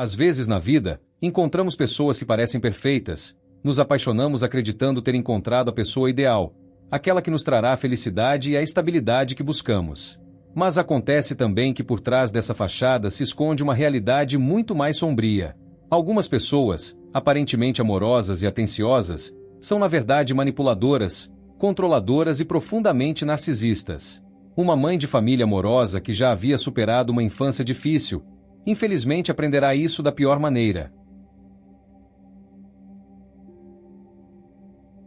Às vezes na vida, encontramos pessoas que parecem perfeitas, nos apaixonamos acreditando ter encontrado a pessoa ideal, aquela que nos trará a felicidade e a estabilidade que buscamos. Mas acontece também que por trás dessa fachada se esconde uma realidade muito mais sombria. Algumas pessoas, aparentemente amorosas e atenciosas, são na verdade manipuladoras, controladoras e profundamente narcisistas. Uma mãe de família amorosa que já havia superado uma infância difícil, infelizmente aprenderá isso da pior maneira.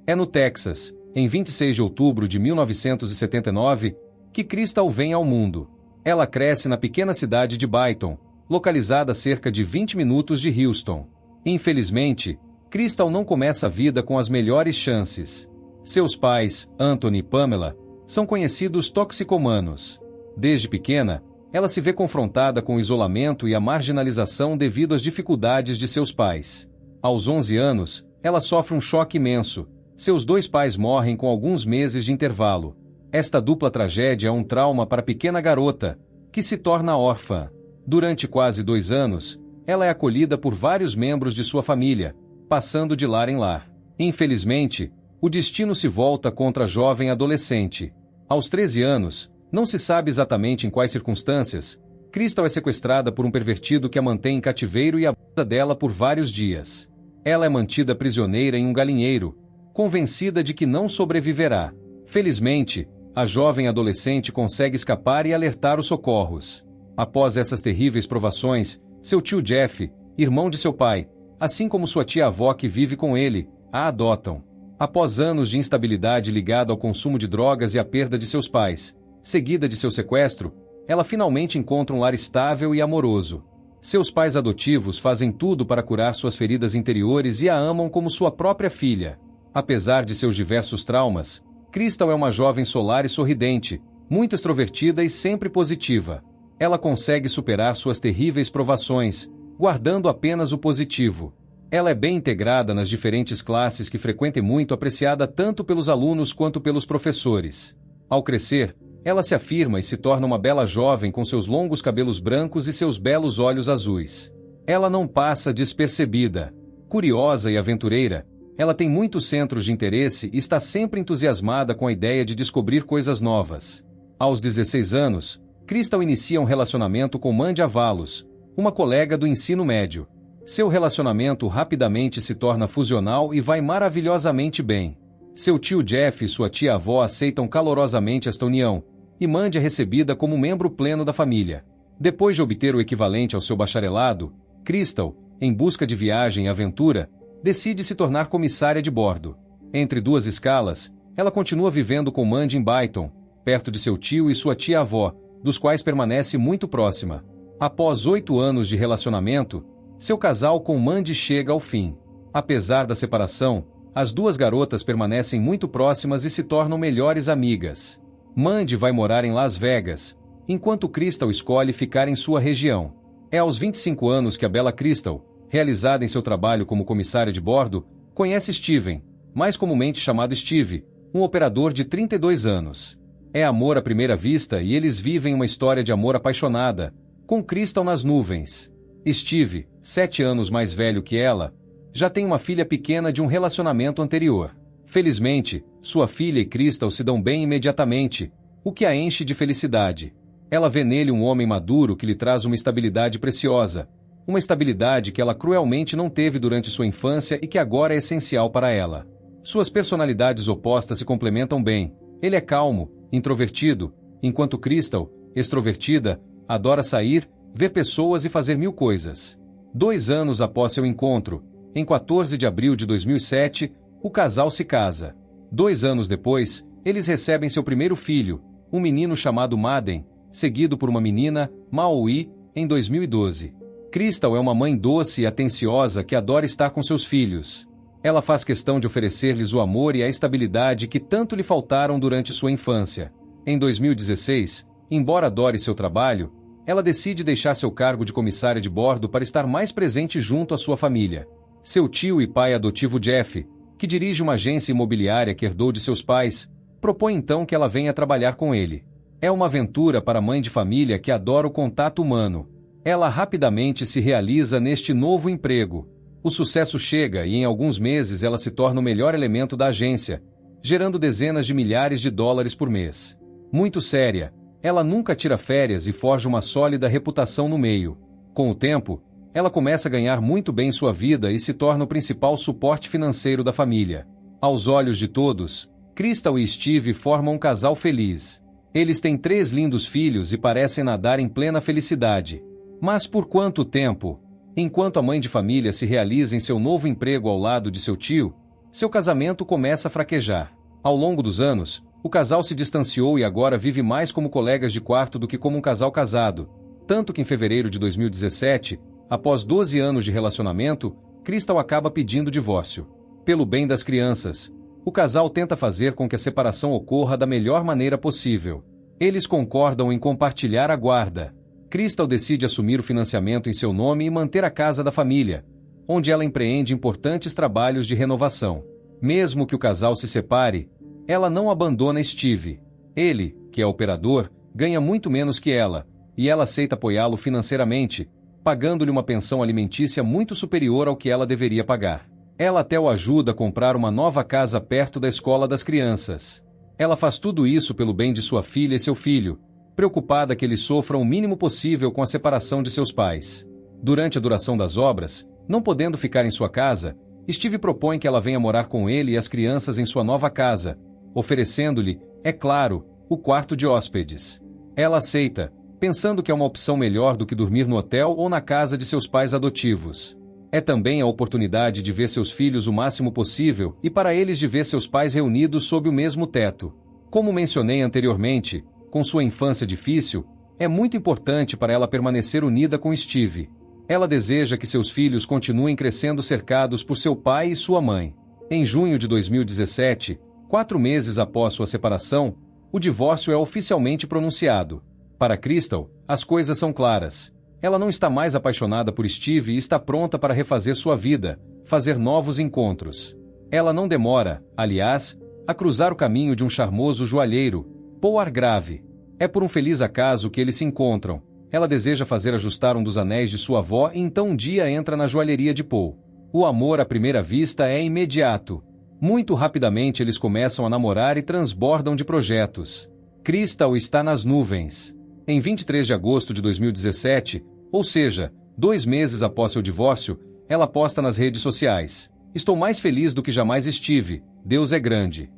É no Texas, em 26 de outubro de 1979, que Crystal vem ao mundo. Ela cresce na pequena cidade de Byton, localizada a cerca de 20 minutos de Houston. Infelizmente, Crystal não começa a vida com as melhores chances. Seus pais, Anthony e Pamela, são conhecidos toxicomanos. Desde pequena, ela se vê confrontada com o isolamento e a marginalização devido às dificuldades de seus pais. Aos 11 anos, ela sofre um choque imenso. Seus dois pais morrem com alguns meses de intervalo. Esta dupla tragédia é um trauma para a pequena garota, que se torna órfã. Durante quase 2 anos, ela é acolhida por vários membros de sua família, passando de lar em lar. Infelizmente, o destino se volta contra a jovem adolescente. Aos 13 anos, não se sabe exatamente em quais circunstâncias, Crystal é sequestrada por um pervertido que a mantém em cativeiro e abusa dela por vários dias. Ela é mantida prisioneira em um galinheiro, convencida de que não sobreviverá. Felizmente, a jovem adolescente consegue escapar e alertar os socorros. Após essas terríveis provações, seu tio Jeff, irmão de seu pai, assim como sua tia-avó que vive com ele, a adotam. Após anos de instabilidade ligada ao consumo de drogas e à perda de seus pais, seguida de seu sequestro, ela finalmente encontra um lar estável e amoroso. Seus pais adotivos fazem tudo para curar suas feridas interiores e a amam como sua própria filha. Apesar de seus diversos traumas, Crystal é uma jovem solar e sorridente, muito extrovertida e sempre positiva. Ela consegue superar suas terríveis provações, guardando apenas o positivo. Ela é bem integrada nas diferentes classes que frequenta e muito apreciada tanto pelos alunos quanto pelos professores. Ao crescer, ela se afirma e se torna uma bela jovem com seus longos cabelos brancos e seus belos olhos azuis. Ela não passa despercebida. Curiosa e aventureira, ela tem muitos centros de interesse e está sempre entusiasmada com a ideia de descobrir coisas novas. Aos 16 anos, Crystal inicia um relacionamento com Mandy Avalos, uma colega do ensino médio. Seu relacionamento rapidamente se torna fusional e vai maravilhosamente bem. Seu tio Jeff e sua tia-avó aceitam calorosamente esta união, e Mandy é recebida como membro pleno da família. Depois de obter o equivalente ao seu bacharelado, Crystal, em busca de viagem e aventura, decide se tornar comissária de bordo. Entre duas escalas, ela continua vivendo com Mandy em Byton, perto de seu tio e sua tia-avó, dos quais permanece muito próxima. Após 8 anos de relacionamento, seu casal com Mandy chega ao fim. Apesar da separação, as duas garotas permanecem muito próximas e se tornam melhores amigas. Mandy vai morar em Las Vegas, enquanto Crystal escolhe ficar em sua região. É aos 25 anos que a bela Crystal, realizada em seu trabalho como comissária de bordo, conhece Steven, mais comumente chamado Steve, um operador de 32 anos. É amor à primeira vista e eles vivem uma história de amor apaixonada, com Crystal nas nuvens. Steve, 7 anos mais velho que ela, já tem uma filha pequena de um relacionamento anterior. Felizmente, sua filha e Crystal se dão bem imediatamente, o que a enche de felicidade. Ela vê nele um homem maduro que lhe traz uma estabilidade preciosa, uma estabilidade que ela cruelmente não teve durante sua infância e que agora é essencial para ela. Suas personalidades opostas se complementam bem. Ele é calmo, introvertido, enquanto Crystal, extrovertida, adora sair, ver pessoas e fazer mil coisas. 2 anos após seu encontro, em 14 de abril de 2007, o casal se casa. 2 anos depois, eles recebem seu primeiro filho, um menino chamado Madden, seguido por uma menina, Maui, em 2012. Crystal é uma mãe doce e atenciosa que adora estar com seus filhos. Ela faz questão de oferecer-lhes o amor e a estabilidade que tanto lhe faltaram durante sua infância. Em 2016, embora adore seu trabalho, ela decide deixar seu cargo de comissária de bordo para estar mais presente junto à sua família. Seu tio e pai adotivo Jeff, que dirige uma agência imobiliária que herdou de seus pais, propõe então que ela venha trabalhar com ele. É uma aventura para a mãe de família que adora o contato humano. Ela rapidamente se realiza neste novo emprego. O sucesso chega e em alguns meses ela se torna o melhor elemento da agência, gerando dezenas de milhares de dólares por mês. Muito séria, ela nunca tira férias e forja uma sólida reputação no meio. Com o tempo, ela começa a ganhar muito bem sua vida e se torna o principal suporte financeiro da família. Aos olhos de todos, Crystal e Steve formam um casal feliz. Eles têm 3 lindos filhos e parecem nadar em plena felicidade. Mas por quanto tempo? Enquanto a mãe de família se realiza em seu novo emprego ao lado de seu tio, seu casamento começa a fraquejar. Ao longo dos anos, o casal se distanciou e agora vive mais como colegas de quarto do que como um casal casado. Tanto que em fevereiro de 2017, após 12 anos de relacionamento, Crystal acaba pedindo divórcio. Pelo bem das crianças, o casal tenta fazer com que a separação ocorra da melhor maneira possível. Eles concordam em compartilhar a guarda. Crystal decide assumir o financiamento em seu nome e manter a casa da família, onde ela empreende importantes trabalhos de renovação. Mesmo que o casal se separe, ela não abandona Steve. Ele, que é operador, ganha muito menos que ela, e ela aceita apoiá-lo financeiramente, pagando-lhe uma pensão alimentícia muito superior ao que ela deveria pagar. Ela até o ajuda a comprar uma nova casa perto da escola das crianças. Ela faz tudo isso pelo bem de sua filha e seu filho, preocupada que eles sofram o mínimo possível com a separação de seus pais. Durante a duração das obras, não podendo ficar em sua casa, Steve propõe que ela venha morar com ele e as crianças em sua nova casa, oferecendo-lhe, é claro, o quarto de hóspedes. Ela aceita, pensando que é uma opção melhor do que dormir no hotel ou na casa de seus pais adotivos. É também a oportunidade de ver seus filhos o máximo possível e para eles de ver seus pais reunidos sob o mesmo teto. Como mencionei anteriormente, com sua infância difícil, é muito importante para ela permanecer unida com Steve. Ela deseja que seus filhos continuem crescendo cercados por seu pai e sua mãe. Em junho de 2017, 4 meses após sua separação, o divórcio é oficialmente pronunciado. Para Crystal, as coisas são claras. Ela não está mais apaixonada por Steve e está pronta para refazer sua vida, fazer novos encontros. Ela não demora, aliás, a cruzar o caminho de um charmoso joalheiro, Paul Argrave. É por um feliz acaso que eles se encontram. Ela deseja fazer ajustar um dos anéis de sua avó e então um dia entra na joalheria de Paul. O amor à primeira vista é imediato. Muito rapidamente eles começam a namorar e transbordam de projetos. Crystal está nas nuvens. Em 23 de agosto de 2017, ou seja, 2 meses após seu divórcio, ela posta nas redes sociais: "Estou mais feliz do que jamais estive. Deus é grande."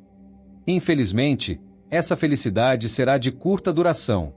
Infelizmente, essa felicidade será de curta duração.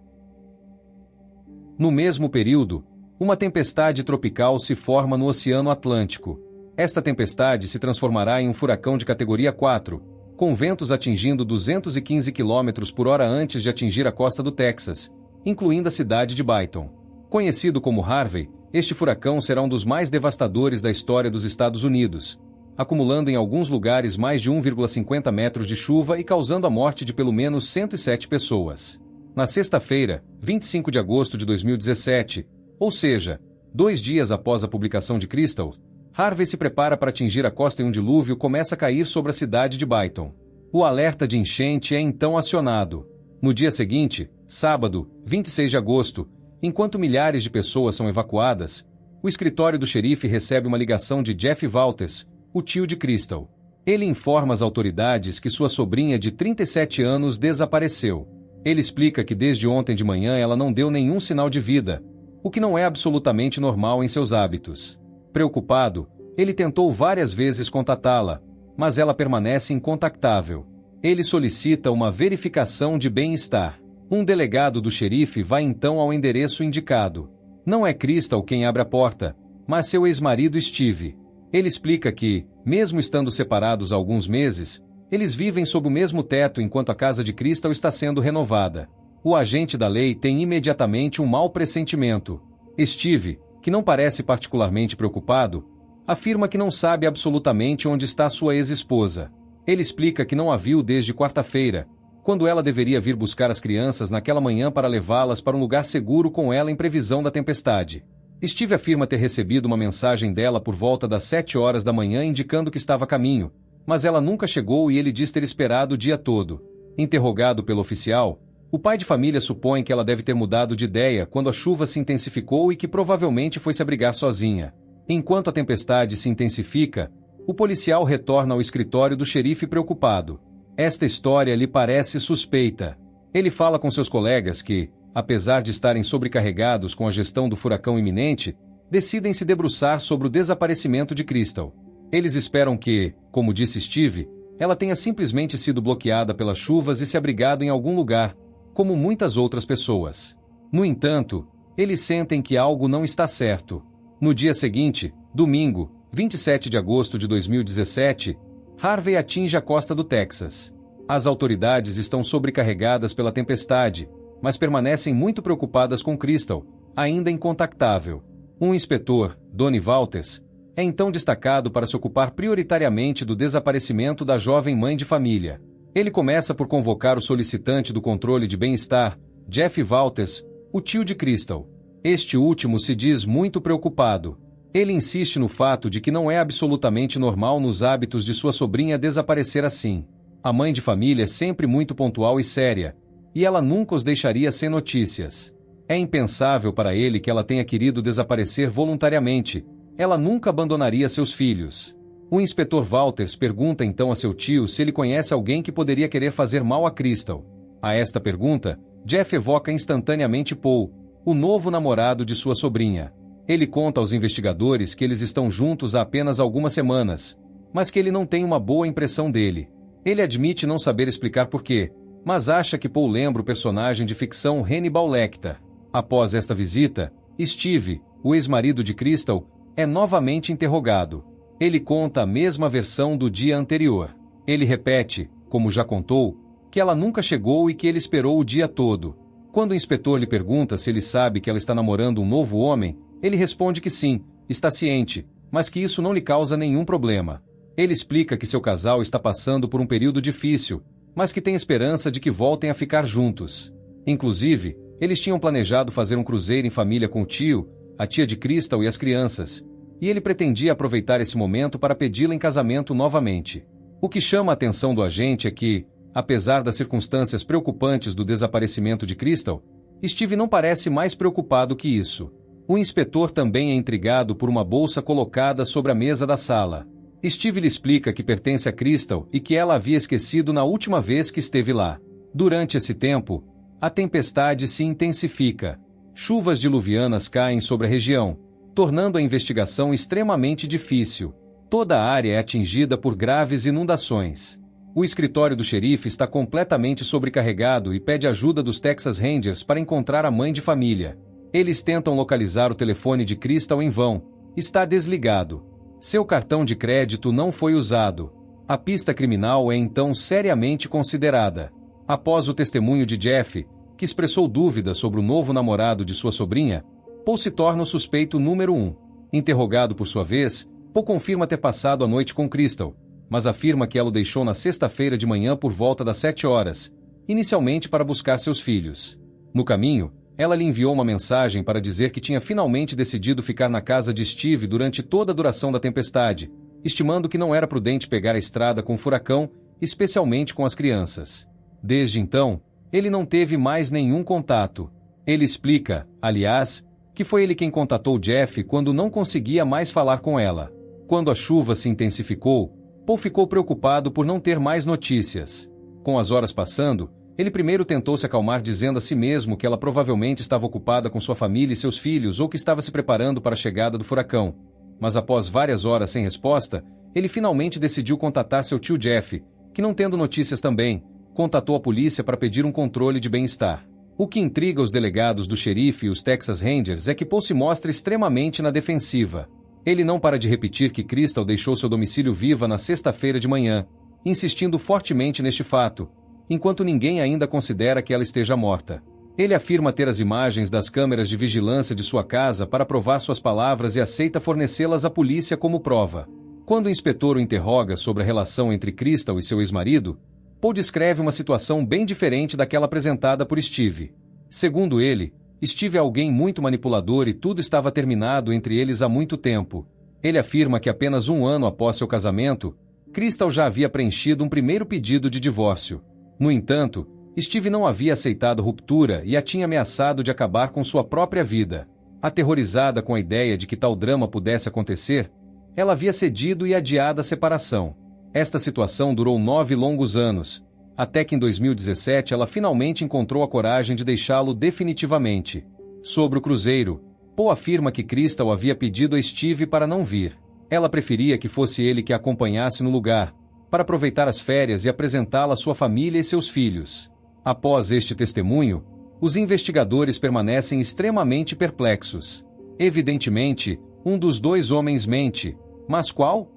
No mesmo período, uma tempestade tropical se forma no Oceano Atlântico. Esta tempestade se transformará em um furacão de categoria 4, com ventos atingindo 215 km por hora antes de atingir a costa do Texas, incluindo a cidade de Byton. Conhecido como Harvey, este furacão será um dos mais devastadores da história dos Estados Unidos, acumulando em alguns lugares mais de 1,50 metros de chuva e causando a morte de pelo menos 107 pessoas. Na sexta-feira, 25 de agosto de 2017, ou seja, 2 dias após a publicação de Crystal, Harvey se prepara para atingir a costa e um dilúvio começa a cair sobre a cidade de Byton. O alerta de enchente é então acionado. No dia seguinte, sábado, 26 de agosto, enquanto milhares de pessoas são evacuadas, o escritório do xerife recebe uma ligação de Jeff Walters, o tio de Crystal. Ele informa as autoridades que sua sobrinha de 37 anos desapareceu. Ele explica que desde ontem de manhã ela não deu nenhum sinal de vida, o que não é absolutamente normal em seus hábitos. Preocupado, ele tentou várias vezes contatá-la, mas ela permanece incontactável. Ele solicita uma verificação de bem-estar. Um delegado do xerife vai então ao endereço indicado. Não é Crystal quem abre a porta, mas seu ex-marido Steve. Ele explica que, mesmo estando separados há alguns meses, eles vivem sob o mesmo teto enquanto a casa de Crystal está sendo renovada. O agente da lei tem imediatamente um mau pressentimento. Steve, que não parece particularmente preocupado, afirma que não sabe absolutamente onde está sua ex-esposa. Ele explica que não a viu desde quarta-feira, quando ela deveria vir buscar as crianças naquela manhã para levá-las para um lugar seguro com ela em previsão da tempestade. Steve afirma ter recebido uma mensagem dela por volta das 7 horas da manhã indicando que estava a caminho, mas ela nunca chegou e ele diz ter esperado o dia todo. Interrogado pelo oficial, O pai de família supõe que ela deve ter mudado de ideia quando a chuva se intensificou e que provavelmente foi se abrigar sozinha. Enquanto a tempestade se intensifica, o policial retorna ao escritório do xerife preocupado. Esta história lhe parece suspeita. Ele fala com seus colegas que, apesar de estarem sobrecarregados com a gestão do furacão iminente, decidem se debruçar sobre o desaparecimento de Crystal. Eles esperam que, como disse Steve, ela tenha simplesmente sido bloqueada pelas chuvas e se abrigado em algum lugar, como muitas outras pessoas. No entanto, eles sentem que algo não está certo. No dia seguinte, domingo, 27 de agosto de 2017, Harvey atinge a costa do Texas. As autoridades estão sobrecarregadas pela tempestade, mas permanecem muito preocupadas com Crystal, ainda incontactável. Um inspetor, Donnie Walters, é então destacado para se ocupar prioritariamente do desaparecimento da jovem mãe de família. Ele começa por convocar o solicitante do controle de bem-estar, Jeff Walters, o tio de Crystal. Este último se diz muito preocupado. Ele insiste no fato de que não é absolutamente normal nos hábitos de sua sobrinha desaparecer assim. A mãe de família é sempre muito pontual e séria, e ela nunca os deixaria sem notícias. É impensável para ele que ela tenha querido desaparecer voluntariamente. Ela nunca abandonaria seus filhos. O inspetor Walters pergunta então a seu tio se ele conhece alguém que poderia querer fazer mal a Crystal. A esta pergunta, Jeff evoca instantaneamente Paul, o novo namorado de sua sobrinha. Ele conta aos investigadores que eles estão juntos há apenas algumas semanas, mas que ele não tem uma boa impressão dele. Ele admite não saber explicar porquê, mas acha que Paul lembra o personagem de ficção Hannibal Lecter. Após esta visita, Steve, o ex-marido de Crystal, é novamente interrogado. Ele conta a mesma versão do dia anterior. Ele repete, como já contou, que ela nunca chegou e que ele esperou o dia todo. Quando o inspetor lhe pergunta se ele sabe que ela está namorando um novo homem, ele responde que sim, está ciente, mas que isso não lhe causa nenhum problema. Ele explica que seu casal está passando por um período difícil, mas que tem esperança de que voltem a ficar juntos. Inclusive, eles tinham planejado fazer um cruzeiro em família com o tio, a tia de Crystal e as crianças, e ele pretendia aproveitar esse momento para pedi-la em casamento novamente. O que chama a atenção do agente é que, apesar das circunstâncias preocupantes do desaparecimento de Crystal, Steve não parece mais preocupado que isso. O inspetor também é intrigado por uma bolsa colocada sobre a mesa da sala. Steve lhe explica que pertence a Crystal e que ela havia esquecido na última vez que esteve lá. Durante esse tempo, a tempestade se intensifica. Chuvas diluvianas caem sobre a região, tornando a investigação extremamente difícil. Toda a área é atingida por graves inundações. O escritório do xerife está completamente sobrecarregado e pede ajuda dos Texas Rangers para encontrar a mãe de família. Eles tentam localizar o telefone de Crystal em vão. Está desligado. Seu cartão de crédito não foi usado. A pista criminal é então seriamente considerada. Após o testemunho de Jeff, que expressou dúvidas sobre o novo namorado de sua sobrinha, Paul se torna o suspeito número 1. Interrogado por sua vez, Paul confirma ter passado a noite com Crystal, mas afirma que ela o deixou na sexta-feira de manhã por volta das 7 horas, inicialmente para buscar seus filhos. No caminho, ela lhe enviou uma mensagem para dizer que tinha finalmente decidido ficar na casa de Steve durante toda a duração da tempestade, estimando que não era prudente pegar a estrada com o furacão, especialmente com as crianças. Desde então, ele não teve mais nenhum contato. Ele explica, aliás, que foi ele quem contatou Jeff quando não conseguia mais falar com ela. Quando a chuva se intensificou, Paul ficou preocupado por não ter mais notícias. Com as horas passando, ele primeiro tentou se acalmar dizendo a si mesmo que ela provavelmente estava ocupada com sua família e seus filhos ou que estava se preparando para a chegada do furacão. Mas após várias horas sem resposta, ele finalmente decidiu contatar seu tio Jeff, que não tendo notícias também, contatou a polícia para pedir um controle de bem-estar. O que intriga os delegados do xerife e os Texas Rangers é que Paul se mostra extremamente na defensiva. Ele não para de repetir que Crystal deixou seu domicílio viva na sexta-feira de manhã, insistindo fortemente neste fato, enquanto ninguém ainda considera que ela esteja morta. Ele afirma ter as imagens das câmeras de vigilância de sua casa para provar suas palavras e aceita fornecê-las à polícia como prova. Quando o inspetor o interroga sobre a relação entre Crystal e seu ex-marido, Paul descreve uma situação bem diferente daquela apresentada por Steve. Segundo ele, Steve é alguém muito manipulador e tudo estava terminado entre eles há muito tempo. Ele afirma que apenas um ano após seu casamento, Crystal já havia preenchido um primeiro pedido de divórcio. No entanto, Steve não havia aceitado ruptura e a tinha ameaçado de acabar com sua própria vida. Aterrorizada com a ideia de que tal drama pudesse acontecer, ela havia cedido e adiado a separação. Esta situação durou 9 longos anos, até que em 2017 ela finalmente encontrou a coragem de deixá-lo definitivamente. Sobre o cruzeiro, Paul afirma que Crystal havia pedido a Steve para não vir. Ela preferia que fosse ele que a acompanhasse no lugar, para aproveitar as férias e apresentá-la à sua família e seus filhos. Após este testemunho, os investigadores permanecem extremamente perplexos. Evidentemente, um dos dois homens mente, mas qual?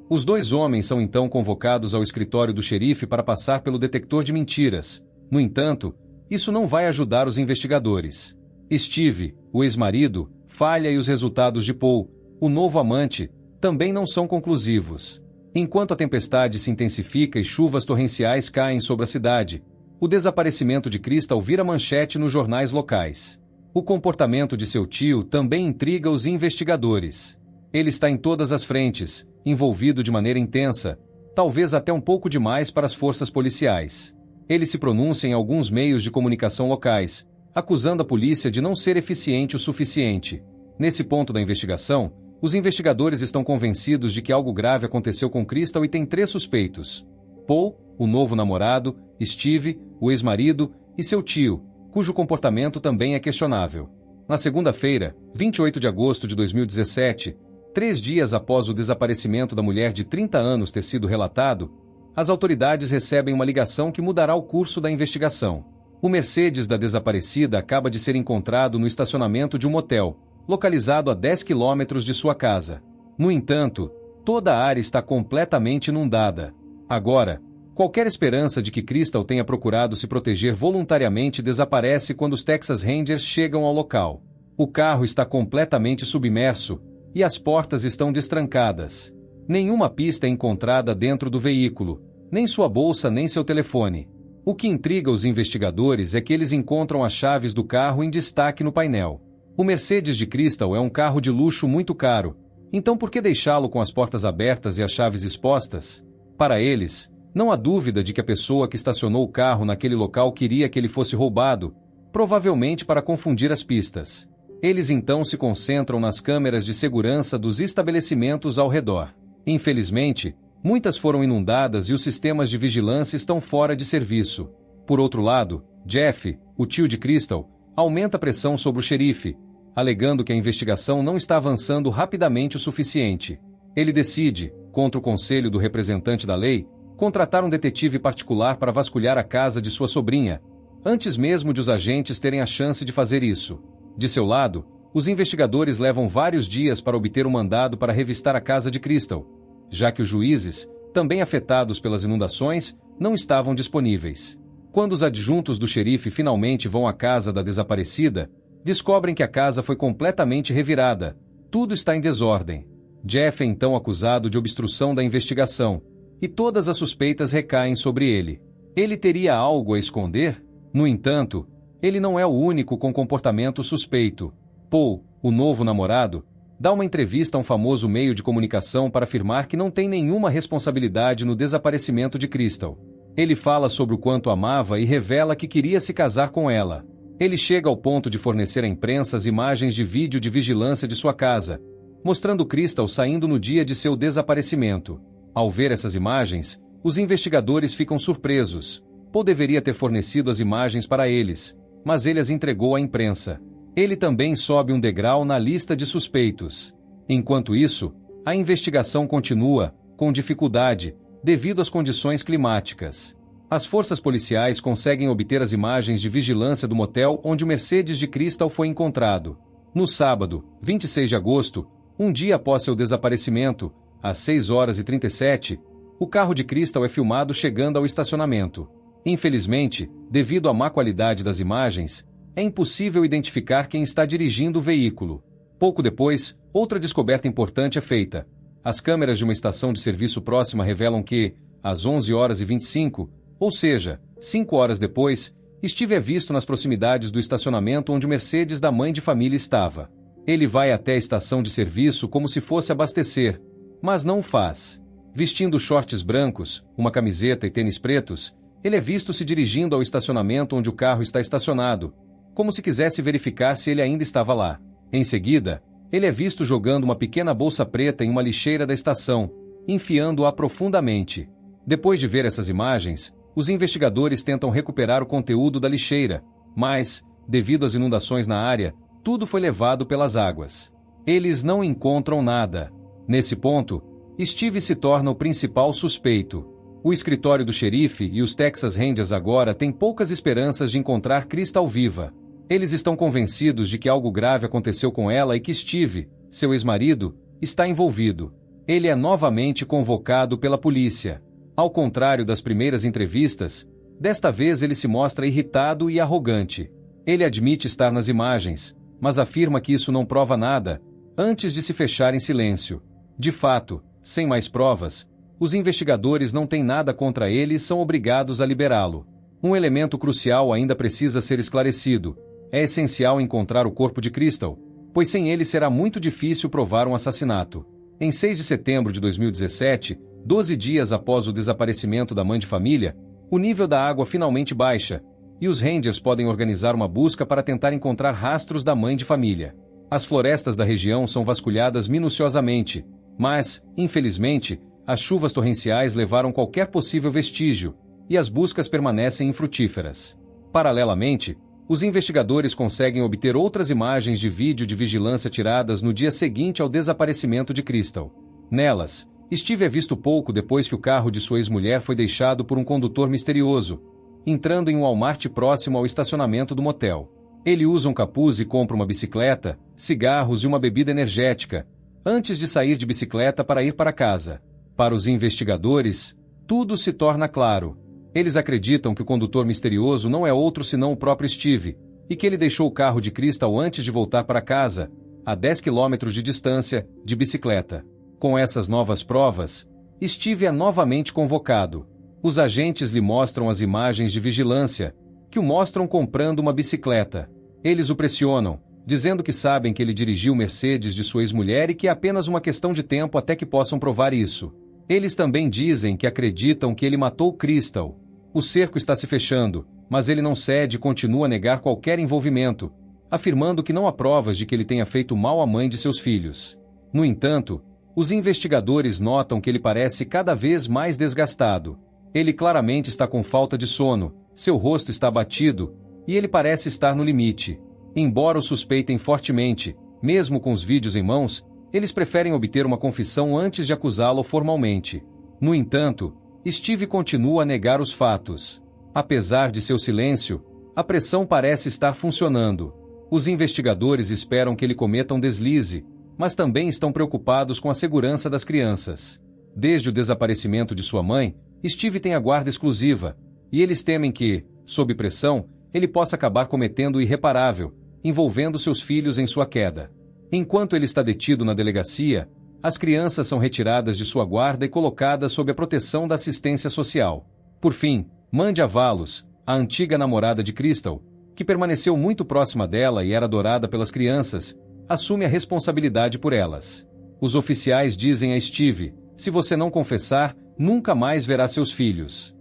Os dois homens são então convocados ao escritório do xerife para passar pelo detector de mentiras. No entanto, isso não vai ajudar os investigadores. Steve, o ex-marido, falha e os resultados de Paul, o novo amante, também não são conclusivos. Enquanto a tempestade se intensifica e chuvas torrenciais caem sobre a cidade, o desaparecimento de Crystal vira manchete nos jornais locais. O comportamento de seu tio também intriga os investigadores. Ele está em todas as frentes, envolvido de maneira intensa, talvez até um pouco demais para as forças policiais. Ele se pronuncia em alguns meios de comunicação locais, acusando a polícia de não ser eficiente o suficiente. Nesse ponto da investigação, os investigadores estão convencidos de que algo grave aconteceu com Crystal e têm 3 suspeitos: Paul, o novo namorado, Steve, o ex-marido, e seu tio, cujo comportamento também é questionável. Na segunda-feira, 28 de agosto de 2017, 3 dias após o desaparecimento da mulher de 30 anos ter sido relatado, as autoridades recebem uma ligação que mudará o curso da investigação. O Mercedes da desaparecida acaba de ser encontrado no estacionamento de um motel, localizado a 10 quilômetros de sua casa. No entanto, toda a área está completamente inundada. Agora, qualquer esperança de que Crystal tenha procurado se proteger voluntariamente desaparece quando os Texas Rangers chegam ao local. O carro está completamente submerso e as portas estão destrancadas. Nenhuma pista é encontrada dentro do veículo, nem sua bolsa nem seu telefone. O que intriga os investigadores é que eles encontram as chaves do carro em destaque no painel. O Mercedes de Crystal é um carro de luxo muito caro, então por que deixá-lo com as portas abertas e as chaves expostas? Para eles, não há dúvida de que a pessoa que estacionou o carro naquele local queria que ele fosse roubado, provavelmente para confundir as pistas. Eles então se concentram nas câmeras de segurança dos estabelecimentos ao redor. Infelizmente, muitas foram inundadas e os sistemas de vigilância estão fora de serviço. Por outro lado, Jeff, o tio de Crystal, aumenta a pressão sobre o xerife, alegando que a investigação não está avançando rapidamente o suficiente. Ele decide, contra o conselho do representante da lei, contratar um detetive particular para vasculhar a casa de sua sobrinha, antes mesmo de os agentes terem a chance de fazer isso. De seu lado, os investigadores levam vários dias para obter um mandado para revistar a casa de Crystal, já que os juízes, também afetados pelas inundações, não estavam disponíveis. Quando os adjuntos do xerife finalmente vão à casa da desaparecida, descobrem que a casa foi completamente revirada. Tudo está em desordem. Jeff é então acusado de obstrução da investigação, e todas as suspeitas recaem sobre ele. Ele teria algo a esconder? No entanto, ele não é o único com comportamento suspeito. Paul, o novo namorado, dá uma entrevista a um famoso meio de comunicação para afirmar que não tem nenhuma responsabilidade no desaparecimento de Crystal. Ele fala sobre o quanto amava e revela que queria se casar com ela. Ele chega ao ponto de fornecer à imprensa as imagens de vídeo de vigilância de sua casa, mostrando Crystal saindo no dia de seu desaparecimento. Ao ver essas imagens, os investigadores ficam surpresos. Paul deveria ter fornecido as imagens para eles, mas ele as entregou à imprensa. Ele também sobe um degrau na lista de suspeitos. Enquanto isso, a investigação continua, com dificuldade, devido às condições climáticas. As forças policiais conseguem obter as imagens de vigilância do motel onde o Mercedes de Crystal foi encontrado. No sábado, 26 de agosto, um dia após seu desaparecimento, às 6h37, o carro de Crystal é filmado chegando ao estacionamento. Infelizmente, devido à má qualidade das imagens, é impossível identificar quem está dirigindo o veículo. Pouco depois, outra descoberta importante é feita. As câmeras de uma estação de serviço próxima revelam que, às 11h25, ou seja, 5 horas depois, Steve é visto nas proximidades do estacionamento onde o Mercedes da mãe de família estava. Ele vai até a estação de serviço como se fosse abastecer, mas não o faz. Vestindo shorts brancos, uma camiseta e tênis pretos, Ele é visto se dirigindo ao estacionamento onde o carro está estacionado, como se quisesse verificar se ele ainda estava lá. Em seguida, ele é visto jogando uma pequena bolsa preta em uma lixeira da estação, enfiando-a profundamente. Depois de ver essas imagens, os investigadores tentam recuperar o conteúdo da lixeira, mas, devido às inundações na área, tudo foi levado pelas águas. Eles não encontram nada. Nesse ponto, Steve se torna o principal suspeito. O escritório do xerife e os Texas Rangers agora têm poucas esperanças de encontrar Crystal viva. Eles estão convencidos de que algo grave aconteceu com ela e que Steve, seu ex-marido, está envolvido. Ele é novamente convocado pela polícia. Ao contrário das primeiras entrevistas, desta vez ele se mostra irritado e arrogante. Ele admite estar nas imagens, mas afirma que isso não prova nada, antes de se fechar em silêncio. De fato, sem mais provas, os investigadores não têm nada contra ele e são obrigados a liberá-lo. Um elemento crucial ainda precisa ser esclarecido. É essencial encontrar o corpo de Crystal, pois sem ele será muito difícil provar um assassinato. Em 6 de setembro de 2017, 12 dias após o desaparecimento da mãe de família, o nível da água finalmente baixa, e os Rangers podem organizar uma busca para tentar encontrar rastros da mãe de família. As florestas da região são vasculhadas minuciosamente, mas, infelizmente, as chuvas torrenciais levaram qualquer possível vestígio, e as buscas permanecem infrutíferas. Paralelamente, os investigadores conseguem obter outras imagens de vídeo de vigilância tiradas no dia seguinte ao desaparecimento de Crystal. Nelas, Steve é visto pouco depois que o carro de sua ex-mulher foi deixado por um condutor misterioso, entrando em um Walmart próximo ao estacionamento do motel. Ele usa um capuz e compra uma bicicleta, cigarros e uma bebida energética, antes de sair de bicicleta para ir para casa. Para os investigadores, tudo se torna claro. Eles acreditam que o condutor misterioso não é outro senão o próprio Steve, e que ele deixou o carro de Crystal antes de voltar para casa, a 10 quilômetros de distância, de bicicleta. Com essas novas provas, Steve é novamente convocado. Os agentes lhe mostram as imagens de vigilância, que o mostram comprando uma bicicleta. Eles o pressionam, dizendo que sabem que ele dirigiu o Mercedes de sua ex-mulher e que é apenas uma questão de tempo até que possam provar isso. Eles também dizem que acreditam que ele matou Crystal. O cerco está se fechando, mas ele não cede e continua a negar qualquer envolvimento, afirmando que não há provas de que ele tenha feito mal à mãe de seus filhos. No entanto, os investigadores notam que ele parece cada vez mais desgastado. Ele claramente está com falta de sono, seu rosto está abatido, e ele parece estar no limite. Embora o suspeitem fortemente, mesmo com os vídeos em mãos, eles preferem obter uma confissão antes de acusá-lo formalmente. No entanto, Steve continua a negar os fatos. Apesar de seu silêncio, a pressão parece estar funcionando. Os investigadores esperam que ele cometa um deslize, mas também estão preocupados com a segurança das crianças. Desde o desaparecimento de sua mãe, Steve tem a guarda exclusiva, e eles temem que, sob pressão, ele possa acabar cometendo o irreparável, envolvendo seus filhos em sua queda. Enquanto ele está detido na delegacia, as crianças são retiradas de sua guarda e colocadas sob a proteção da assistência social. Por fim, Mandy Avalos, a antiga namorada de Crystal, que permaneceu muito próxima dela e era adorada pelas crianças, assume a responsabilidade por elas. Os oficiais dizem a Steve: se você não confessar, nunca mais verá seus filhos.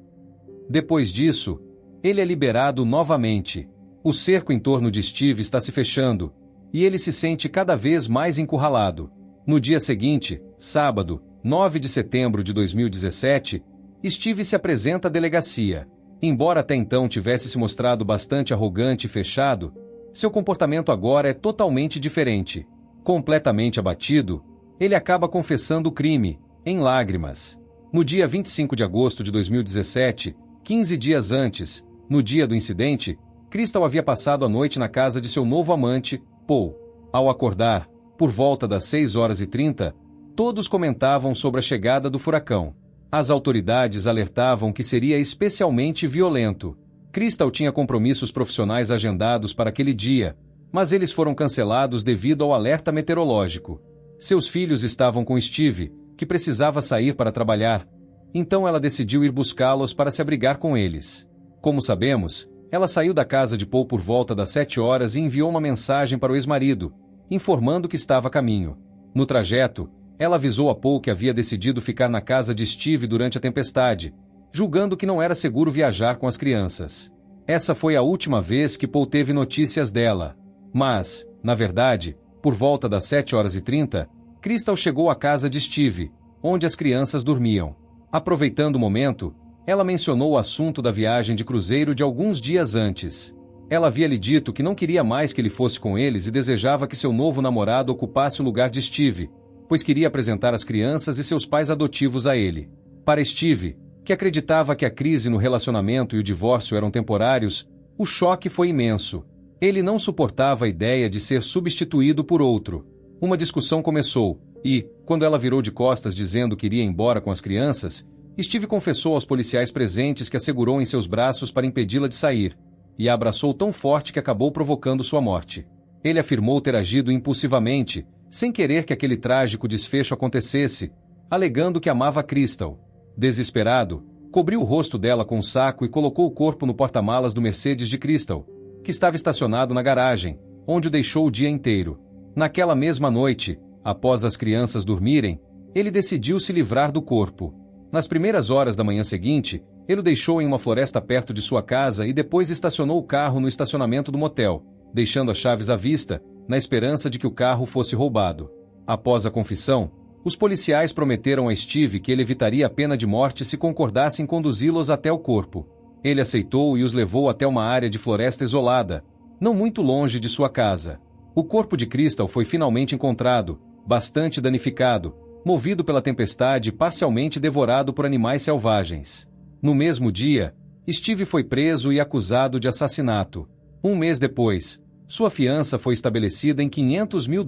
Depois disso, ele é liberado novamente. O cerco em torno de Steve está se fechando, e ele se sente cada vez mais encurralado. No dia seguinte, sábado, 9 de setembro de 2017, Steve se apresenta à delegacia. Embora até então tivesse se mostrado bastante arrogante e fechado, seu comportamento agora é totalmente diferente. Completamente abatido, ele acaba confessando o crime, em lágrimas. No dia 25 de agosto de 2017, 15 dias antes, no dia do incidente, Crystal havia passado a noite na casa de seu novo amante, Paul. Ao acordar, por volta das 6h30, todos comentavam sobre a chegada do furacão. As autoridades alertavam que seria especialmente violento. Crystal tinha compromissos profissionais agendados para aquele dia, mas eles foram cancelados devido ao alerta meteorológico. Seus filhos estavam com Steve, que precisava sair para trabalhar, então ela decidiu ir buscá-los para se abrigar com eles. Como sabemos, ela saiu da casa de Paul por volta das 7h e enviou uma mensagem para o ex-marido, informando que estava a caminho. No trajeto, ela avisou a Paul que havia decidido ficar na casa de Steve durante a tempestade, julgando que não era seguro viajar com as crianças. Essa foi a última vez que Paul teve notícias dela. Mas, na verdade, por volta das 7h30, Crystal chegou à casa de Steve, onde as crianças dormiam. Aproveitando o momento, ela mencionou o assunto da viagem de cruzeiro de alguns dias antes. Ela havia lhe dito que não queria mais que ele fosse com eles e desejava que seu novo namorado ocupasse o lugar de Steve, pois queria apresentar as crianças e seus pais adotivos a ele. Para Steve, que acreditava que a crise no relacionamento e o divórcio eram temporários, o choque foi imenso. Ele não suportava a ideia de ser substituído por outro. Uma discussão começou, e, quando ela virou de costas dizendo que iria embora com as crianças, Steve confessou aos policiais presentes que a segurou em seus braços para impedi-la de sair, e a abraçou tão forte que acabou provocando sua morte. Ele afirmou ter agido impulsivamente, sem querer que aquele trágico desfecho acontecesse, alegando que amava Crystal. Desesperado, cobriu o rosto dela com um saco e colocou o corpo no porta-malas do Mercedes de Crystal, que estava estacionado na garagem, onde o deixou o dia inteiro. Naquela mesma noite, após as crianças dormirem, ele decidiu se livrar do corpo. Nas primeiras horas da manhã seguinte, ele o deixou em uma floresta perto de sua casa e depois estacionou o carro no estacionamento do motel, deixando as chaves à vista, na esperança de que o carro fosse roubado. Após a confissão, os policiais prometeram a Steve que ele evitaria a pena de morte se concordasse em conduzi-los até o corpo. Ele aceitou e os levou até uma área de floresta isolada, não muito longe de sua casa. O corpo de Crystal foi finalmente encontrado, bastante danificado, movido pela tempestade e parcialmente devorado por animais selvagens. No mesmo dia, Steve foi preso e acusado de assassinato. Um mês depois, sua fiança foi estabelecida em $500 mil.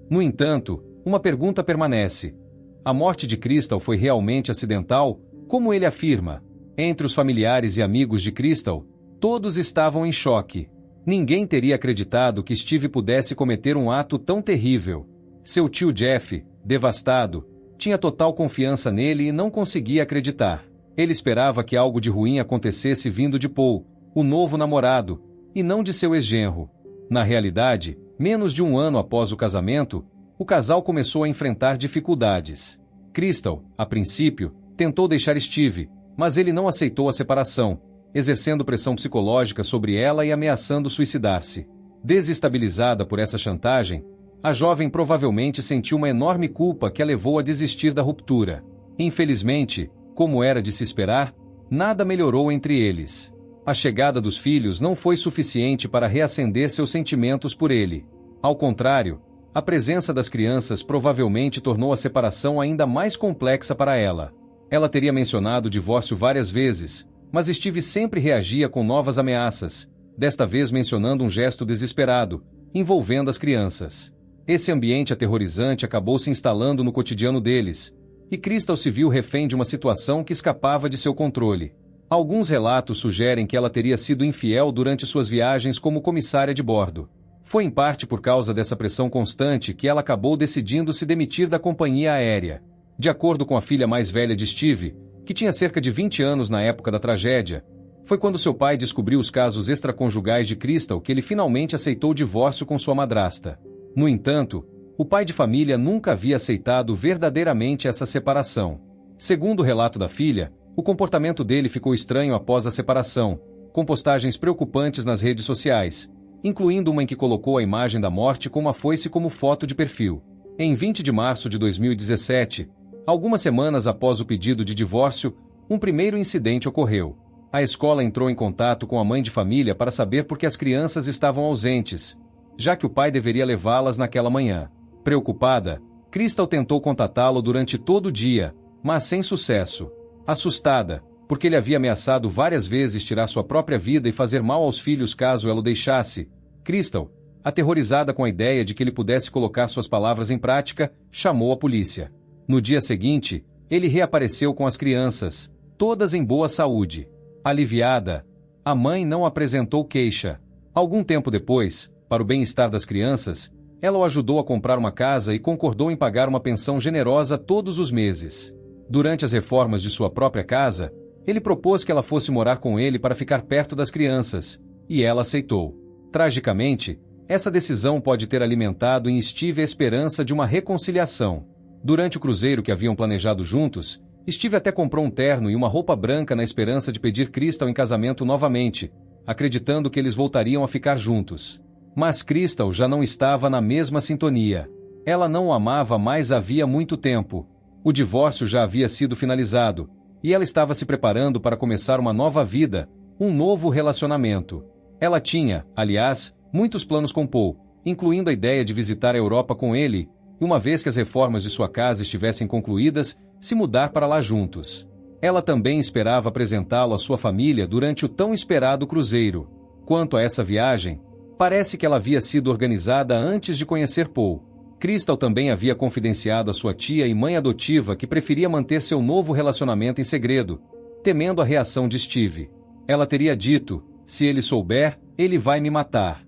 No entanto, uma pergunta permanece. A morte de Crystal foi realmente acidental, como ele afirma? Entre os familiares e amigos de Crystal, todos estavam em choque. Ninguém teria acreditado que Steve pudesse cometer um ato tão terrível. Seu tio Jeff, devastado, tinha total confiança nele e não conseguia acreditar. Ele esperava que algo de ruim acontecesse vindo de Paul, o novo namorado, e não de seu ex-genro. Na realidade, menos de um ano após o casamento, o casal começou a enfrentar dificuldades. Crystal, a princípio, tentou deixar Steve, mas ele não aceitou a separação, exercendo pressão psicológica sobre ela e ameaçando suicidar-se. Desestabilizada por essa chantagem, a jovem provavelmente sentiu uma enorme culpa que a levou a desistir da ruptura. Infelizmente, como era de se esperar, nada melhorou entre eles. A chegada dos filhos não foi suficiente para reacender seus sentimentos por ele. Ao contrário, a presença das crianças provavelmente tornou a separação ainda mais complexa para ela. Ela teria mencionado o divórcio várias vezes, mas Steve sempre reagia com novas ameaças, desta vez mencionando um gesto desesperado, envolvendo as crianças. Esse ambiente aterrorizante acabou se instalando no cotidiano deles, e Crystal se viu refém de uma situação que escapava de seu controle. Alguns relatos sugerem que ela teria sido infiel durante suas viagens como comissária de bordo. Foi em parte por causa dessa pressão constante que ela acabou decidindo se demitir da companhia aérea. De acordo com a filha mais velha de Steve, que tinha cerca de 20 anos na época da tragédia, foi quando seu pai descobriu os casos extraconjugais de Crystal que ele finalmente aceitou o divórcio com sua madrasta. No entanto, o pai de família nunca havia aceitado verdadeiramente essa separação. Segundo o relato da filha, o comportamento dele ficou estranho após a separação, com postagens preocupantes nas redes sociais, incluindo uma em que colocou a imagem da morte com uma foice como foto de perfil. Em 20 de março de 2017, algumas semanas após o pedido de divórcio, um primeiro incidente ocorreu. A escola entrou em contato com a mãe de família para saber por que as crianças estavam ausentes, já que o pai deveria levá-las naquela manhã. Preocupada, Crystal tentou contatá-lo durante todo o dia, mas sem sucesso. Assustada, porque ele havia ameaçado várias vezes tirar sua própria vida e fazer mal aos filhos caso ela o deixasse, Crystal, aterrorizada com a ideia de que ele pudesse colocar suas palavras em prática, chamou a polícia. No dia seguinte, ele reapareceu com as crianças, todas em boa saúde. Aliviada, a mãe não apresentou queixa. Algum tempo depois, para o bem-estar das crianças, ela o ajudou a comprar uma casa e concordou em pagar uma pensão generosa todos os meses. Durante as reformas de sua própria casa, ele propôs que ela fosse morar com ele para ficar perto das crianças, e ela aceitou. Tragicamente, essa decisão pode ter alimentado em Steve a esperança de uma reconciliação. Durante o cruzeiro que haviam planejado juntos, Steve até comprou um terno e uma roupa branca na esperança de pedir Crystal em casamento novamente, acreditando que eles voltariam a ficar juntos. Mas Crystal já não estava na mesma sintonia. Ela não o amava mais havia muito tempo. O divórcio já havia sido finalizado, e ela estava se preparando para começar uma nova vida, um novo relacionamento. Ela tinha, aliás, muitos planos com Paul, incluindo a ideia de visitar a Europa com ele, e uma vez que as reformas de sua casa estivessem concluídas, se mudar para lá juntos. Ela também esperava apresentá-lo à sua família durante o tão esperado cruzeiro. Quanto a essa viagem, parece que ela havia sido organizada antes de conhecer Paul. Crystal também havia confidenciado à sua tia e mãe adotiva que preferia manter seu novo relacionamento em segredo, temendo a reação de Steve. Ela teria dito: "Se ele souber, ele vai me matar."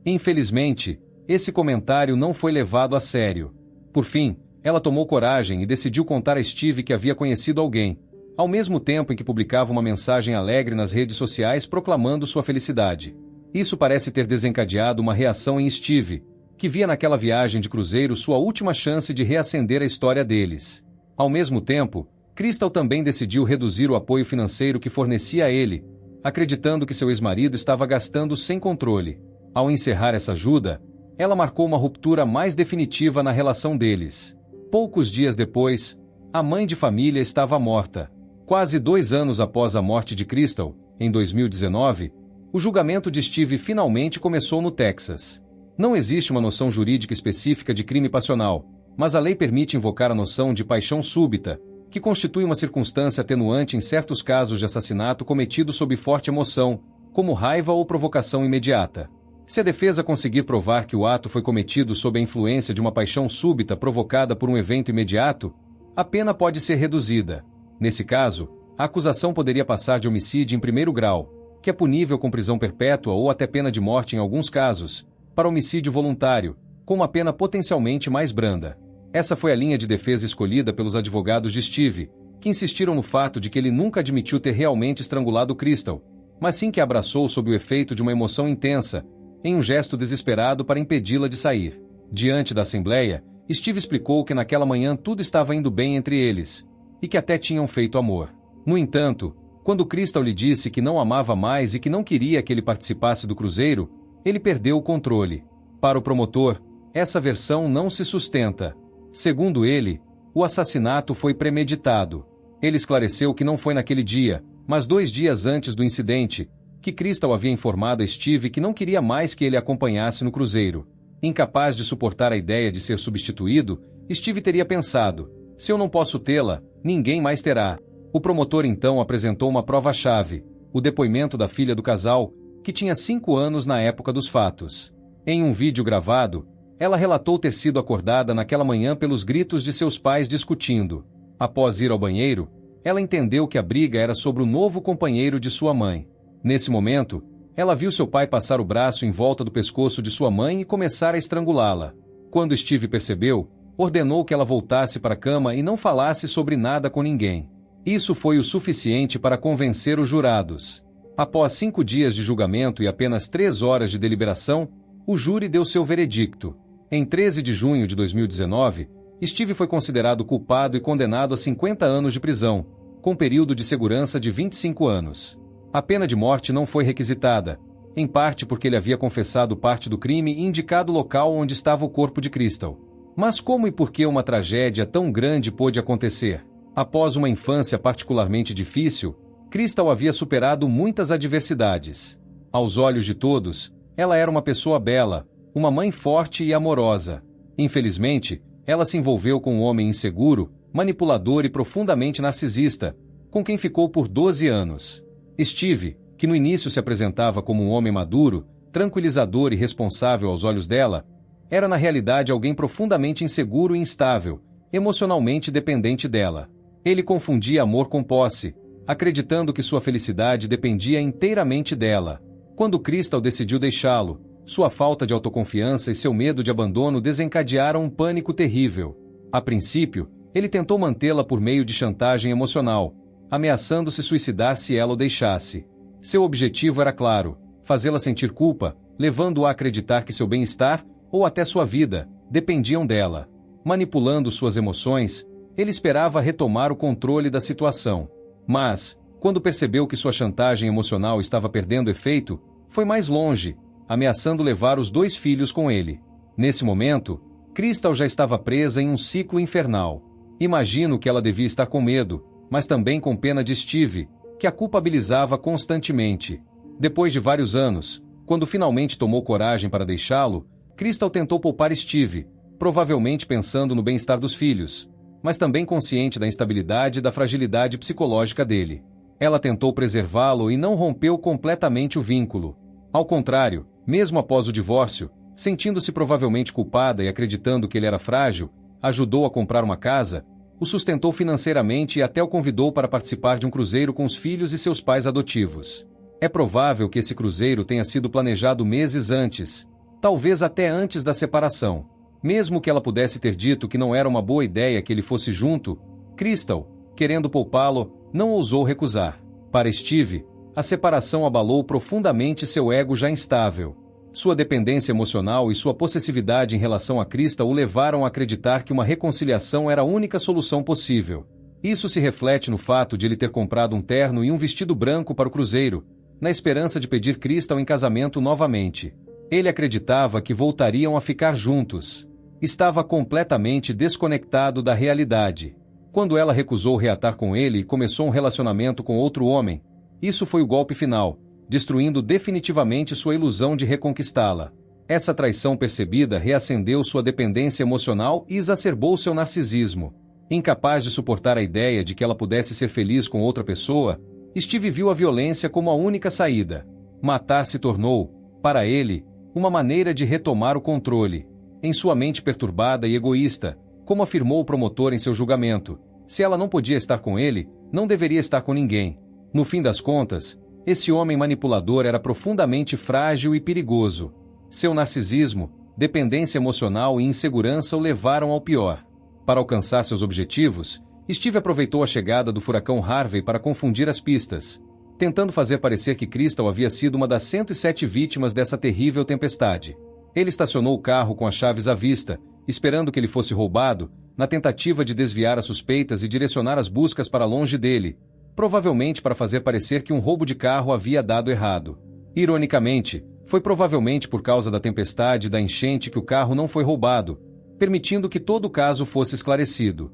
Infelizmente, esse comentário não foi levado a sério. Por fim, ela tomou coragem e decidiu contar a Steve que havia conhecido alguém, ao mesmo tempo em que publicava uma mensagem alegre nas redes sociais proclamando sua felicidade. Isso parece ter desencadeado uma reação em Steve, que via naquela viagem de cruzeiro sua última chance de reacender a história deles. Ao mesmo tempo, Crystal também decidiu reduzir o apoio financeiro que fornecia a ele, acreditando que seu ex-marido estava gastando sem controle. Ao encerrar essa ajuda, ela marcou uma ruptura mais definitiva na relação deles. Poucos dias depois, a mãe de família estava morta. Quase 2 anos após a morte de Crystal, em 2019, o julgamento de Steve finalmente começou no Texas. Não existe uma noção jurídica específica de crime passional, mas a lei permite invocar a noção de paixão súbita, que constitui uma circunstância atenuante em certos casos de assassinato cometido sob forte emoção, como raiva ou provocação imediata. Se a defesa conseguir provar que o ato foi cometido sob a influência de uma paixão súbita provocada por um evento imediato, a pena pode ser reduzida. Nesse caso, a acusação poderia passar de homicídio em primeiro grau, que é punível com prisão perpétua ou até pena de morte em alguns casos, para homicídio voluntário, com uma pena potencialmente mais branda. Essa foi a linha de defesa escolhida pelos advogados de Steve, que insistiram no fato de que ele nunca admitiu ter realmente estrangulado Crystal, mas sim que a abraçou sob o efeito de uma emoção intensa, em um gesto desesperado para impedi-la de sair. Diante da Assembleia, Steve explicou que naquela manhã tudo estava indo bem entre eles, e que até tinham feito amor. No entanto, quando Crystal lhe disse que não amava mais e que não queria que ele participasse do cruzeiro, ele perdeu o controle. Para o promotor, essa versão não se sustenta. Segundo ele, o assassinato foi premeditado. Ele esclareceu que não foi naquele dia, mas 2 dias antes do incidente, que Crystal havia informado a Steve que não queria mais que ele acompanhasse no cruzeiro. Incapaz de suportar a ideia de ser substituído, Steve teria pensado: "Se eu não posso tê-la, ninguém mais terá." O promotor então apresentou uma prova-chave, o depoimento da filha do casal, que tinha 5 anos na época dos fatos. Em um vídeo gravado, ela relatou ter sido acordada naquela manhã pelos gritos de seus pais discutindo. Após ir ao banheiro, ela entendeu que a briga era sobre o novo companheiro de sua mãe. Nesse momento, ela viu seu pai passar o braço em volta do pescoço de sua mãe e começar a estrangulá-la. Quando Steve percebeu, ordenou que ela voltasse para a cama e não falasse sobre nada com ninguém. Isso foi o suficiente para convencer os jurados. Após 5 dias de julgamento e apenas 3 horas de deliberação, o júri deu seu veredicto. Em 13 de junho de 2019, Steve foi considerado culpado e condenado a 50 anos de prisão, com período de segurança de 25 anos. A pena de morte não foi requisitada, em parte porque ele havia confessado parte do crime e indicado o local onde estava o corpo de Crystal. Mas como e por que uma tragédia tão grande pôde acontecer? Após uma infância particularmente difícil, Crystal havia superado muitas adversidades. Aos olhos de todos, ela era uma pessoa bela, uma mãe forte e amorosa. Infelizmente, ela se envolveu com um homem inseguro, manipulador e profundamente narcisista, com quem ficou por 12 anos. Steve, que no início se apresentava como um homem maduro, tranquilizador e responsável aos olhos dela, era na realidade alguém profundamente inseguro e instável, emocionalmente dependente dela. Ele confundia amor com posse, acreditando que sua felicidade dependia inteiramente dela. Quando Crystal decidiu deixá-lo, sua falta de autoconfiança e seu medo de abandono desencadearam um pânico terrível. A princípio, ele tentou mantê-la por meio de chantagem emocional, ameaçando se suicidar se ela o deixasse. Seu objetivo era claro: fazê-la sentir culpa, levando-a a acreditar que seu bem-estar, ou até sua vida, dependiam dela. Manipulando suas emoções, Ele esperava retomar o controle da situação. Mas, quando percebeu que sua chantagem emocional estava perdendo efeito, foi mais longe, ameaçando levar os 2 filhos com ele. Nesse momento, Crystal já estava presa em um ciclo infernal. Imagino que ela devia estar com medo, mas também com pena de Steve, que a culpabilizava constantemente. Depois de vários anos, quando finalmente tomou coragem para deixá-lo, Crystal tentou poupar Steve, provavelmente pensando no bem-estar dos filhos, mas também consciente da instabilidade e da fragilidade psicológica dele. Ela tentou preservá-lo e não rompeu completamente o vínculo. Ao contrário, mesmo após o divórcio, sentindo-se provavelmente culpada e acreditando que ele era frágil, ajudou a comprar uma casa, o sustentou financeiramente e até o convidou para participar de um cruzeiro com os filhos e seus pais adotivos. É provável que esse cruzeiro tenha sido planejado meses antes, talvez até antes da separação. Mesmo que ela pudesse ter dito que não era uma boa ideia que ele fosse junto, Crystal, querendo poupá-lo, não ousou recusar. Para Steve, a separação abalou profundamente seu ego já instável. Sua dependência emocional e sua possessividade em relação a Crystal o levaram a acreditar que uma reconciliação era a única solução possível. Isso se reflete no fato de ele ter comprado um terno e um vestido branco para o cruzeiro, na esperança de pedir Crystal em casamento novamente. Ele acreditava que voltariam a ficar juntos. Estava completamente desconectado da realidade. Quando ela recusou reatar com ele e começou um relacionamento com outro homem, isso foi o golpe final, destruindo definitivamente sua ilusão de reconquistá-la. Essa traição percebida reacendeu sua dependência emocional e exacerbou seu narcisismo. Incapaz de suportar a ideia de que ela pudesse ser feliz com outra pessoa, Steve viu a violência como a única saída. Matar se tornou, para ele, uma maneira de retomar o controle. Em sua mente perturbada e egoísta, como afirmou o promotor em seu julgamento, se ela não podia estar com ele, não deveria estar com ninguém. No fim das contas, esse homem manipulador era profundamente frágil e perigoso. Seu narcisismo, dependência emocional e insegurança o levaram ao pior. Para alcançar seus objetivos, Steve aproveitou a chegada do furacão Harvey para confundir as pistas, tentando fazer parecer que Crystal havia sido uma das 107 vítimas dessa terrível tempestade. Ele estacionou o carro com as chaves à vista, esperando que ele fosse roubado, na tentativa de desviar as suspeitas e direcionar as buscas para longe dele, provavelmente para fazer parecer que um roubo de carro havia dado errado. Ironicamente, foi provavelmente por causa da tempestade e da enchente que o carro não foi roubado, permitindo que todo o caso fosse esclarecido.